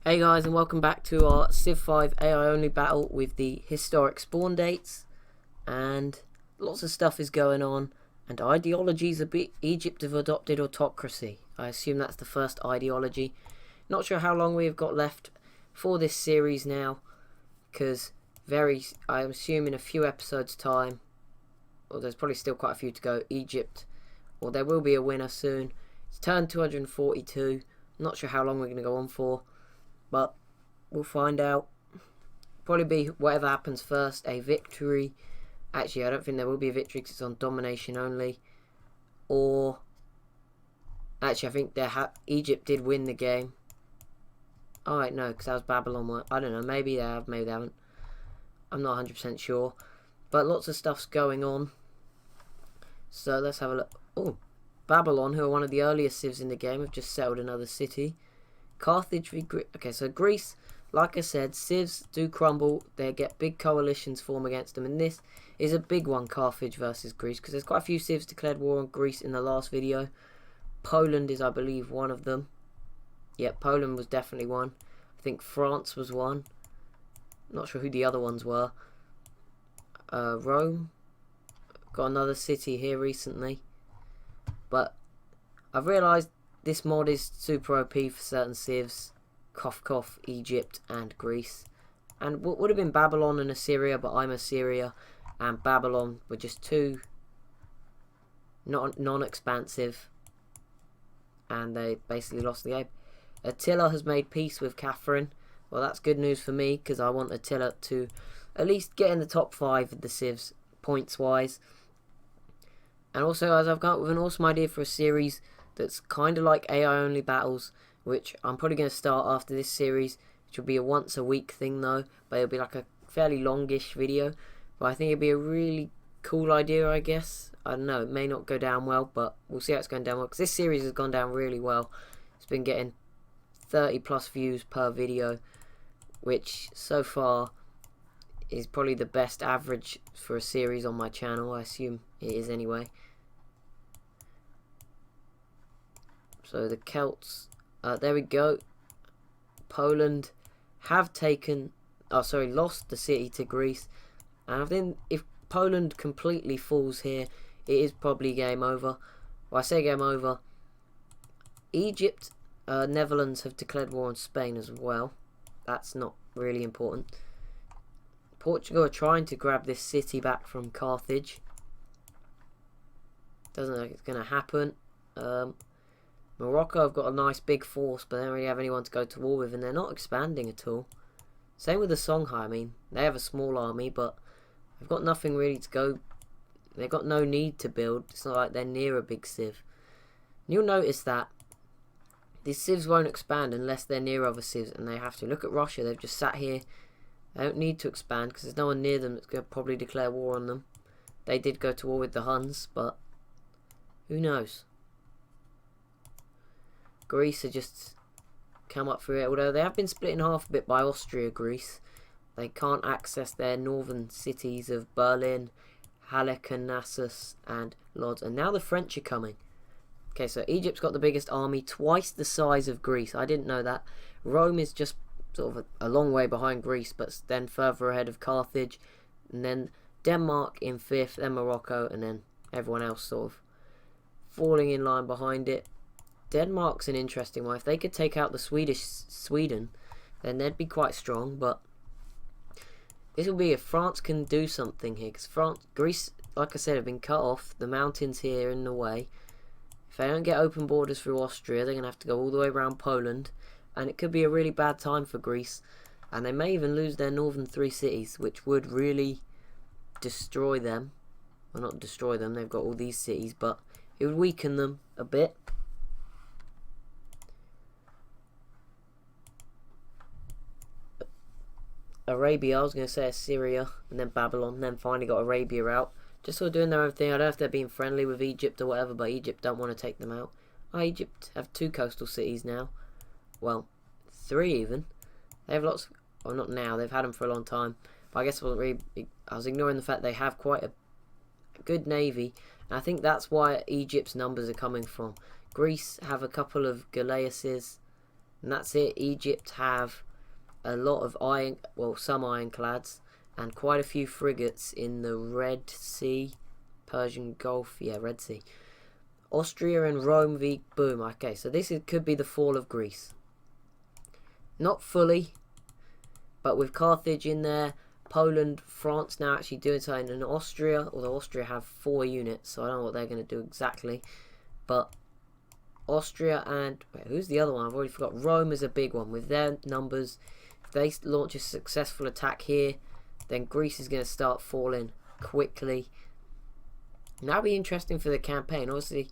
Hey guys, and welcome back to our Civ 5 AI only battle with the historic spawn dates. And lots of stuff is going on, and ideologies a bit. Egypt have adopted autocracy. I assume that's the first ideology. Not sure how long we have got left for this series now, because I'm assuming a few episodes time, or there's probably still quite a few to go, Egypt, or there will be a winner soon. It's turn 242. Not sure how long we're going to go on for, but we'll find out. Probably be whatever happens first, a victory. Actually, I don't think there will be a victory because it's on domination only. Or, actually, I think Egypt did win the game. Alright, no, because that was Babylon. I don't know, maybe they have, maybe they haven't. I'm not 100% sure. But lots of stuff's going on. So let's have a look. Oh, Babylon, who are one of the earliest civs in the game, have just settled another city. Carthage v Greece. Okay, so Greece, like I said, civs do crumble. They get big coalitions form against them, and this is a big one, Carthage versus Greece, because there's quite a few civs declared war on Greece in the last video. Poland is, I believe, one of them. Yeah, Poland was definitely one. I think France was one. Not sure who the other ones were. Rome got another city here recently, but I've realised this mod is super OP for certain civs. Cough cough, Egypt and Greece. And what would have been Babylon and Assyria, but I'm Assyria and Babylon were just two non-expansive, and they basically lost the game. Attila has made peace with Catherine. Well, that's good news for me, because I want Attila to at least get in the top 5 of the civs, points wise. And also, as I've come up with an awesome idea for a series that's kind of like AI only battles, which I'm probably going to start after this series, which will be a once a week thing though, but it'll be like a fairly longish video. But I think it'd be a really cool idea, I guess. I don't know, it may not go down well, but we'll see how it's going down well, because this series has gone down really well. It's been getting 30 plus views per video, which so far is probably the best average for a series on my channel. I assume it is anyway. So the Celts, there we go. Poland have lost the city to Greece. And I think if Poland completely falls here, it is probably game over. Well, I say game over. Egypt, Netherlands have declared war on Spain as well. That's not really important. Portugal are trying to grab this city back from Carthage. Doesn't look like it's going to happen. Morocco have got a nice big force, but they don't really have anyone to go to war with, and they're not expanding at all. Same with the Songhai. I mean, they have a small army, but they've got nothing really to go. They've got no need to build. It's not like they're near a big civ. And you'll notice that these civs won't expand unless they're near other civs, and they have to. Look at Russia. They've just sat here. They don't need to expand because there's no one near them that's going to probably declare war on them. They did go to war with the Huns, but who knows? Greece are just come up through it, although they have been split in half a bit by Austria, Greece. They can't access their northern cities of Berlin, Halicarnassus and Lodz. And now the French are coming. Okay, so Egypt's got the biggest army, twice the size of Greece. I didn't know that. Rome is just sort of a long way behind Greece, but then further ahead of Carthage. And then Denmark in 5th, then Morocco, and then everyone else sort of falling in line behind it. Denmark's an interesting one. If they could take out the Sweden, then they'd be quite strong. But this will be if France can do something here, because Greece, like I said, have been cut off. The mountains here in the way. If they don't get open borders through Austria, they're going to have to go all the way around Poland, and it could be a really bad time for Greece. And they may even lose their northern 3 cities, which would really destroy them. Well, not destroy them, they've got all these cities, but it would weaken them a bit. Arabia, I was going to say Assyria, and then Babylon, and then finally got Arabia out. Just sort of doing their own thing. I don't know if they're being friendly with Egypt or whatever, but Egypt don't want to take them out. Oh, Egypt have 2 coastal cities now. Well, 3 even. They have lots, well not now, they've had them for a long time. But I guess I was ignoring the fact they have quite a good navy. And I think that's why Egypt's numbers are coming from. Greece have a couple of galleasses. And that's it. Egypt have a lot of some ironclads and quite a few frigates in the Red Sea, Persian Gulf, yeah, Red Sea. Austria and Rome v. Boom. Okay, so could be the fall of Greece. Not fully, but with Carthage in there, Poland, France now actually doing something, and Austria, although Austria have 4 units, so I don't know what they're going to do exactly. But Austria and... wait, who's the other one? I've already forgot. Rome is a big one. With their numbers, if they launch a successful attack here, then Greece is going to start falling quickly. And that'll be interesting for the campaign. Obviously,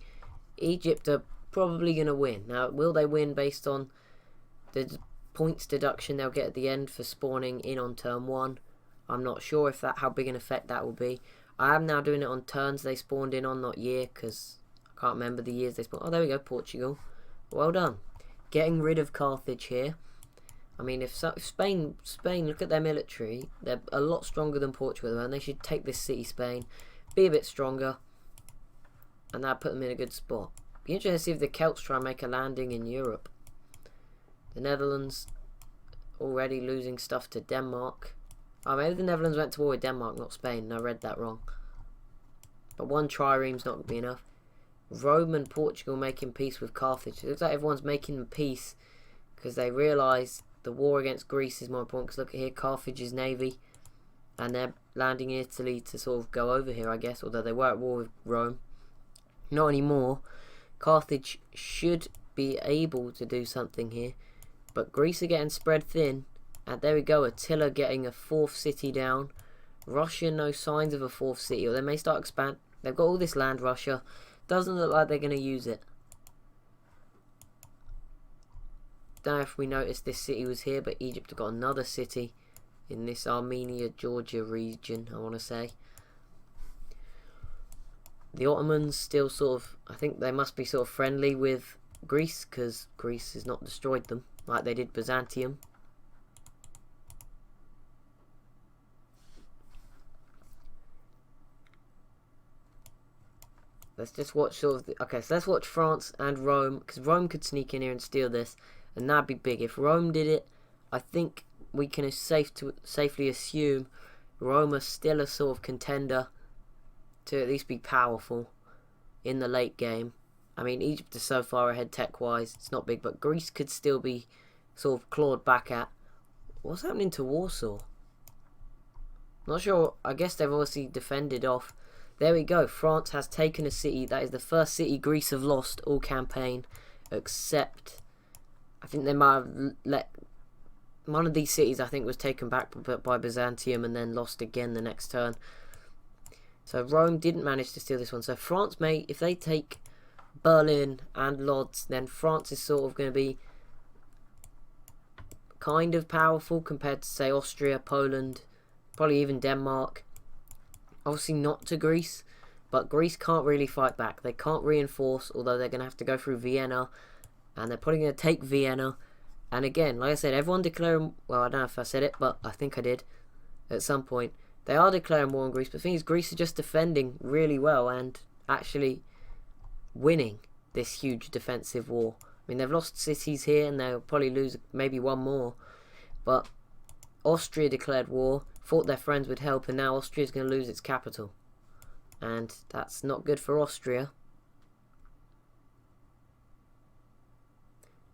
Egypt are probably going to win. Now, will they win based on the points deduction they'll get at the end for spawning in on turn 1? I'm not sure if how big an effect that will be. I am now doing it on turns they spawned in on, not year, because I can't remember the years they spawned. Oh, there we go, Portugal. Well done. Getting rid of Carthage here. I mean, if Spain, look at their military. They're a lot stronger than Portugal, and they should take this city, Spain. Be a bit stronger, and that'll put them in a good spot. Be interesting to see if the Celts try and make a landing in Europe. The Netherlands already losing stuff to Denmark. Oh, maybe the Netherlands went to war with Denmark, not Spain. I read that wrong. But 1 trireme's not going to be enough. Rome and Portugal making peace with Carthage. It looks like everyone's making peace because they realise the war against Greece is more important. Because look at here, Carthage's navy. And they're landing in Italy to sort of go over here, I guess. Although they were at war with Rome. Not anymore. Carthage should be able to do something here. But Greece are getting spread thin. And there we go. Attila getting a 4th city down. Russia, no signs of a 4th city. Or they may start expand. They've got all this land, Russia. Doesn't look like they're going to use it. Don't know if we noticed this city was here. But Egypt have got another city in this Armenia, Georgia region, I want to say. The Ottomans still sort of... I think they must be sort of friendly with Greece. Because Greece has not destroyed them like they did Byzantium. Let's just watch sort of... okay, so let's watch France and Rome. Because Rome could sneak in here and steal this. And that'd be big. If Rome did it, I think we can safely assume Rome are still a sort of contender to at least be powerful in the late game. I mean, Egypt is so far ahead tech-wise. It's not big. But Greece could still be sort of clawed back at. What's happening to Warsaw? Not sure. I guess they've obviously defended off. There we go. France has taken a city. That is the first city Greece have lost all campaign. Except, I think they might have let... one of these cities, I think, was taken back by Byzantium and then lost again the next turn. So Rome didn't manage to steal this one. So France may... if they take Berlin and Lodz, then France is sort of going to be kind of powerful compared to, say, Austria, Poland, probably even Denmark. Obviously not to Greece, but Greece can't really fight back. They can't reinforce, although they're going to have to go through Vienna, and they're probably going to take Vienna. And again, like I said, everyone declaring... well, I don't know if I said it, but I think I did at some point. They are declaring war on Greece, but the thing is, Greece is just defending really well and actually winning this huge defensive war. I mean, they've lost cities here, and they'll probably lose maybe 1 more. But Austria declared war, thought their friends would help, and now Austria's going to lose its capital. And that's not good for Austria.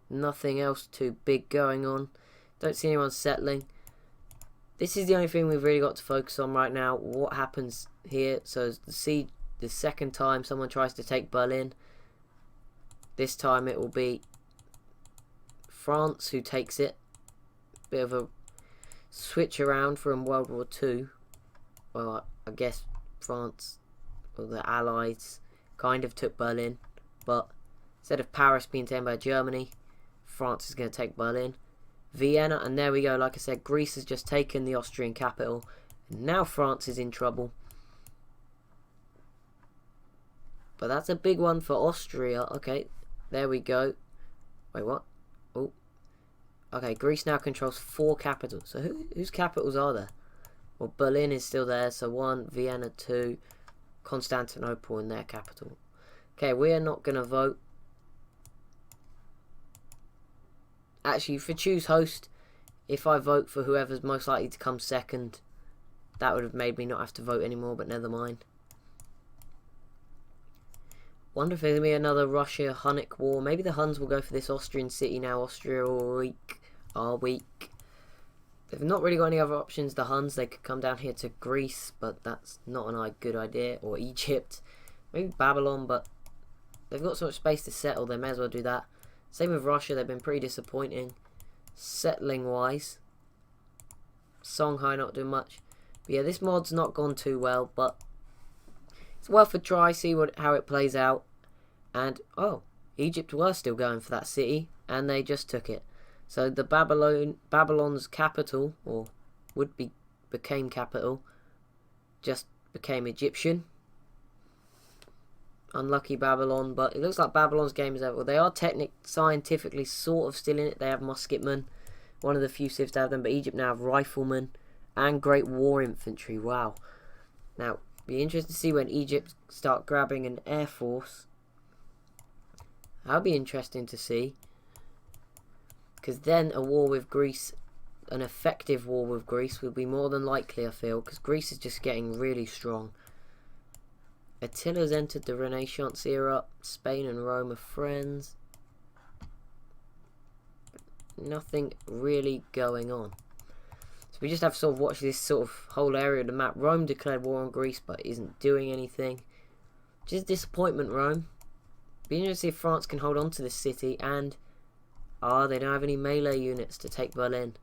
Nothing else too big going on. Don't see anyone settling. This is the only thing we've really got to focus on right now. What happens here? So the second time someone tries to take Berlin. This time it will be France who takes it. Bit of a switch around from World War II. Well, I guess France, or the Allies, kind of took Berlin. But instead of Paris being taken by Germany, France is going to take Berlin. Vienna, and there we go. Like I said, Greece has just taken the Austrian capital. And now France is in trouble. But that's a big one for Austria. Okay, there we go. Wait, what? Oh. Okay, Greece now controls 4 capitals. So whose capitals are there? Well, Berlin is still there. So 1, Vienna 2, Constantinople in their capital. Okay, we are not going to vote. Actually, for choose host, if I vote for whoever's most likely to come second, that would have made me not have to vote anymore, but never mind. Wonder if there's going to be another Russia-Hunnic war. Maybe the Huns will go for this Austrian city now. Austria are weak. They've not really got any other options, the Huns. They could come down here to Greece, but that's not a good idea. Or Egypt. Maybe Babylon, but they've got so much space to settle, they may as well do that. Same with Russia, they've been pretty disappointing settling-wise. Songhai not doing much. But yeah, this mod's not gone too well, but it's worth a try, see how it plays out. And, oh, Egypt were still going for that city, and they just took it. So the Babylon's capital, or became capital, just became Egyptian. Unlucky Babylon, but it looks like Babylon's game is over. Well, they are scientifically sort of still in it. They have musketmen, one of the few civs to have them, but Egypt now have riflemen and great war infantry. Wow. Now, be interested to see when Egypt start grabbing an air force. That'll be interesting to see. Because then a war with Greece, an effective war with Greece, would be more than likely, I feel. Because Greece is just getting really strong. Attila's entered the Renaissance era. Spain and Rome are friends. Nothing really going on. So we just have to sort of watch this sort of whole area of the map. Rome declared war on Greece, but isn't doing anything. Just disappointment, Rome. Be interested to see if France can hold on to this city. And, they don't have any melee units to take Berlin.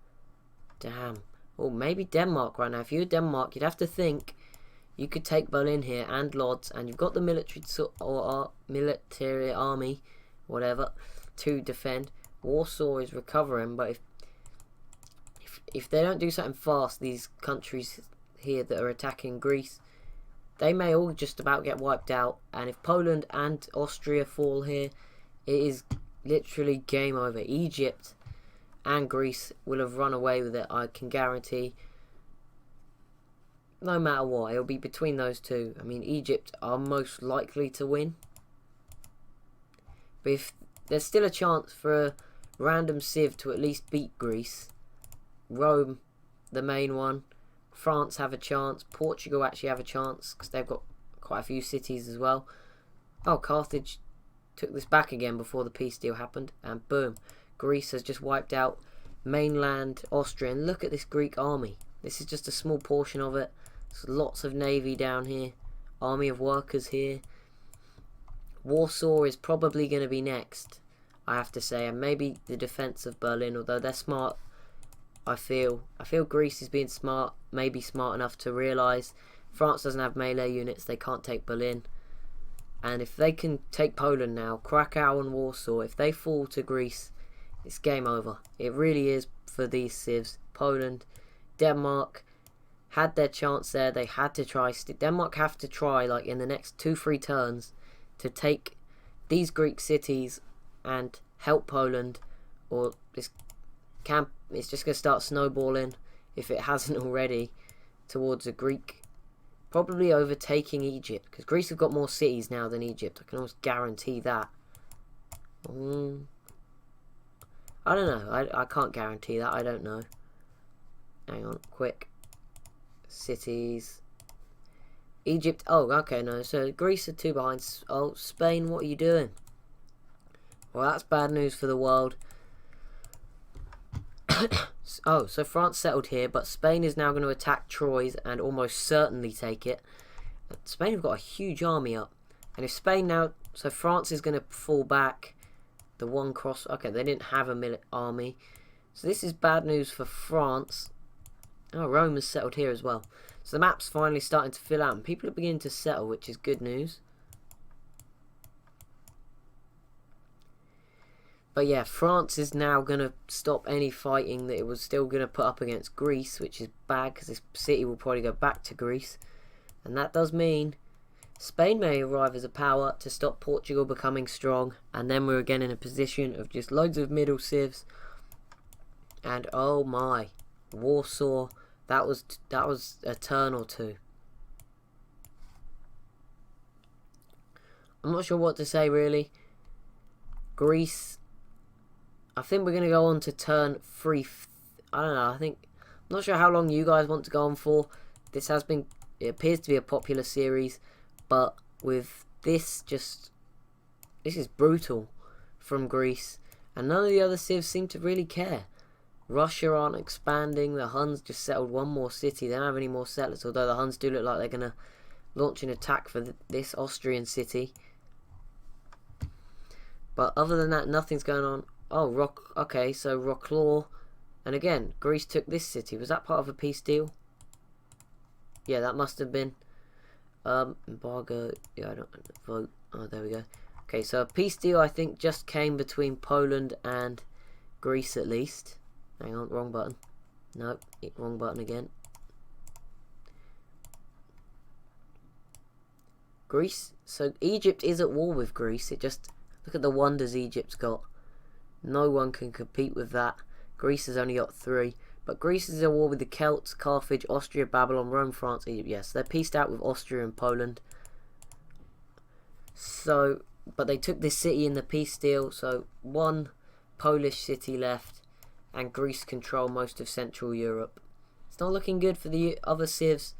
Damn. Or maybe Denmark right now. If you were Denmark, you'd have to think you could take Berlin here and Lodz, and you've got the military army, whatever, to defend. Warsaw is recovering, but if they don't do something fast, these countries here that are attacking Greece, they may all just about get wiped out. And if Poland and Austria fall here, it is literally game over. Egypt and Greece will have run away with it, I can guarantee. No matter what, it'll be between those two. I mean, Egypt are most likely to win. But if there's still a chance for a random civ to at least beat Greece. Rome, the main one. France have a chance. Portugal actually have a chance because they've got quite a few cities as well. Oh, Carthage took this back again before the peace deal happened. And boom, Greece has just wiped out mainland Austria. And look at this Greek army. This is just a small portion of it. There's lots of navy down here. Army of workers here. Warsaw is probably going to be next, I have to say. And maybe the defense of Berlin, although they're smart, I feel Greece is being smart. Maybe smart enough to realise France doesn't have melee units. They can't take Berlin. And if they can take Poland now, Krakow and Warsaw, if they fall to Greece, it's game over. It really is for these civs. Poland, Denmark had their chance there. They had to try. Denmark have to try, like, in the next 2-3 turns to take these Greek cities and help Poland, or this camp it's just going to start snowballing, if it hasn't already, towards a Greek probably overtaking Egypt, because Greece have got more cities now than Egypt. I can almost guarantee that. I don't know. I can't guarantee that. I don't know. Hang on, quick. Cities. Egypt. Oh, okay, no. So Greece are 2 behind. Oh, Spain, what are you doing? Well, that's bad news for the world. Oh, so France settled here, but Spain is now going to attack Troyes and almost certainly take it. Spain have got a huge army up. And if Spain now... So France is going to fall back. The one cross... Okay, they didn't have a army. So this is bad news for France. Oh, Rome has settled here as well. So the map's finally starting to fill out. And people are beginning to settle, which is good news. But yeah, France is now going to stop any fighting that it was still going to put up against Greece, which is bad because this city will probably go back to Greece. And that does mean Spain may arrive as a power to stop Portugal becoming strong. And then we're again in a position of just loads of middle civs. And oh my, Warsaw, that was a turn or two. I'm not sure what to say really. Greece... I think we're going to go on to turn 3. I don't know, I'm not sure how long you guys want to go on for. This has been, it appears to be a popular series, but with this this is brutal from Greece, and none of the other civs seem to really care. Russia aren't expanding, the Huns just settled one more city, they don't have any more settlers, although the Huns do look like they're going to launch an attack for this Austrian city. But other than that, nothing's going on. Oh, okay, so Wroclaw, and again, Greece took this city. Was that part of a peace deal? Yeah, that must have been. Embargo, yeah, I don't vote. Oh, there we go. Okay, so a peace deal I think just came between Poland and Greece at least. Hang on, wrong button. Nope, wrong button again. Greece, so Egypt is at war with Greece. It just, look at the wonders Egypt's got. No one can compete with that. Greece has only got 3. But Greece is at war with the Celts, Carthage, Austria, Babylon, Rome, France, Egypt. Yes, they're pieced out with Austria and Poland. So, but they took this city in the peace deal. So, 1 Polish city left. And Greece control most of Central Europe. It's not looking good for the other civs.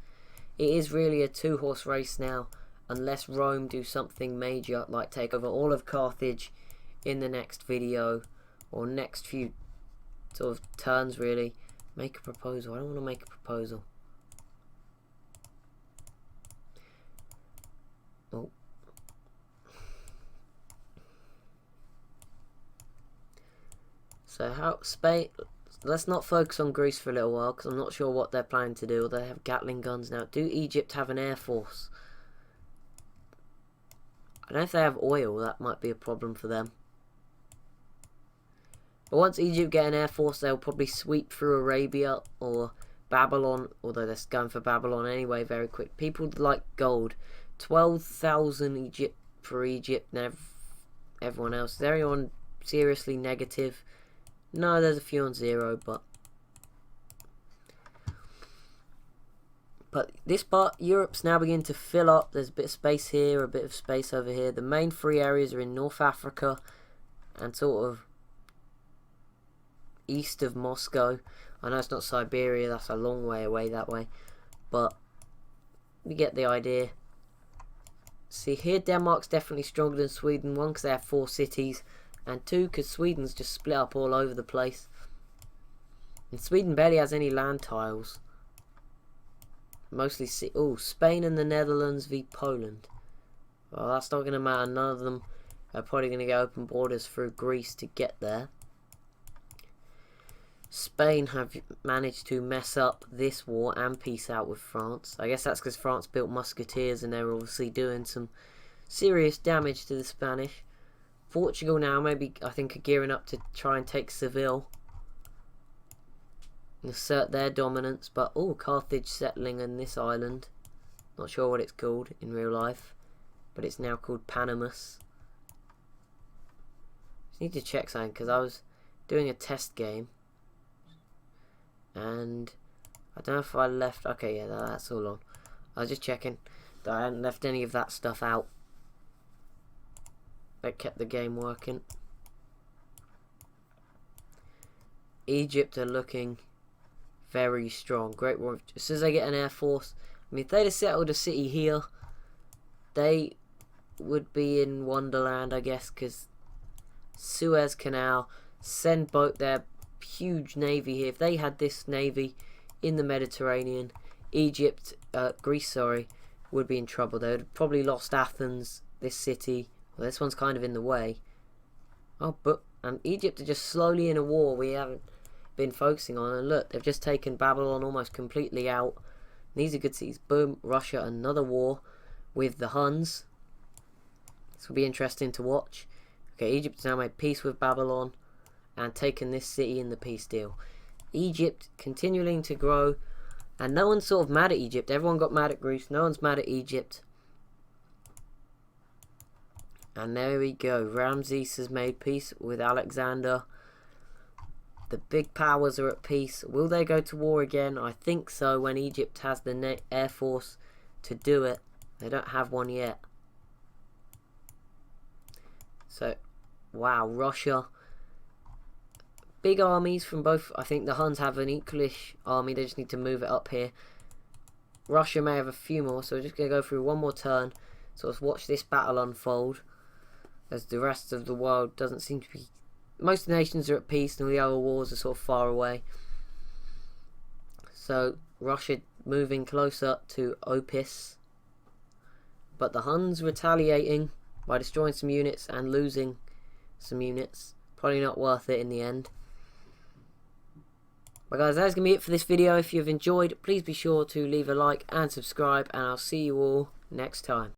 It is really a 2-horse race now. Unless Rome do something major, like take over all of Carthage in the next video. Or next few sort of turns, really. Make a proposal. I don't want to make a proposal. Oh. So how Spain? Let's not focus on Greece for a little while, because I'm not sure what they're planning to do. They have Gatling guns now. Do Egypt have an air force? I don't know if they have oil. That might be a problem for them. But once Egypt get an air force, they'll probably sweep through Arabia or Babylon, although they're going for Babylon anyway very quick. People like gold. 12,000 Egypt for Egypt and everyone else. Is everyone seriously negative? No, there's a few on 0, but this part, Europe's now beginning to fill up. There's a bit of space here, a bit of space over here. The main 3 areas are in North Africa and sort of east of Moscow. I know it's not Siberia, that's a long way away that way, but we get the idea. See here, Denmark's definitely stronger than Sweden. 1, because they have 4 cities, and 2, because Sweden's just split up all over the place. And Sweden barely has any land tiles. Mostly Spain and the Netherlands v Poland. Well, that's not going to matter. None of them are probably going to get open borders through Greece to get there. Spain have managed to mess up this war and peace out with France. I guess that's because France built musketeers and they're obviously doing some serious damage to the Spanish. Portugal now maybe, I think, are gearing up to try and take Seville and assert their dominance. But Carthage settling in this island. Not sure what it's called in real life, but it's now called Panamus. Just need to check something because I was doing a test game. And I don't know if I left. Okay, yeah, that's all on. I was just checking that I hadn't left any of that stuff out. That kept the game working. Egypt are looking very strong. Great war. As soon as they get an air force, I mean, if they'd have settled a city here, they would be in Wonderland, I guess, because Suez Canal, send their huge navy here. If they had this navy in the Mediterranean, Greece, would be in trouble. They would have probably lost Athens, this city. Well, this one's kind of in the way. Oh, but Egypt are just slowly in a war we haven't been focusing on. And look, they've just taken Babylon almost completely out. These are good cities. Boom, Russia, another war with the Huns. This will be interesting to watch. Okay, Egypt's now made peace with Babylon and taken this city in the peace deal. Egypt continuing to grow, and no one's sort of mad at Egypt. Everyone got mad at Greece. No one's mad at Egypt. And there we go. Ramses has made peace with Alexander. The big powers are at peace. Will they go to war again? I think so, when Egypt has the air force to do it. They don't have one yet. So, wow, Russia big armies from both. I think the Huns have an equalish army. They just need to move it up here. Russia may have a few more, so we're just going to go through one more turn. Sort of watch this battle unfold, as the rest of the world doesn't seem to be... Most nations are at peace, and all the other wars are sort of far away. So, Russia moving closer to Opis. But the Huns retaliating by destroying some units and losing some units. Probably not worth it in the end. But guys, that's going to be it for this video. If you've enjoyed, please be sure to leave a like and subscribe, and I'll see you all next time.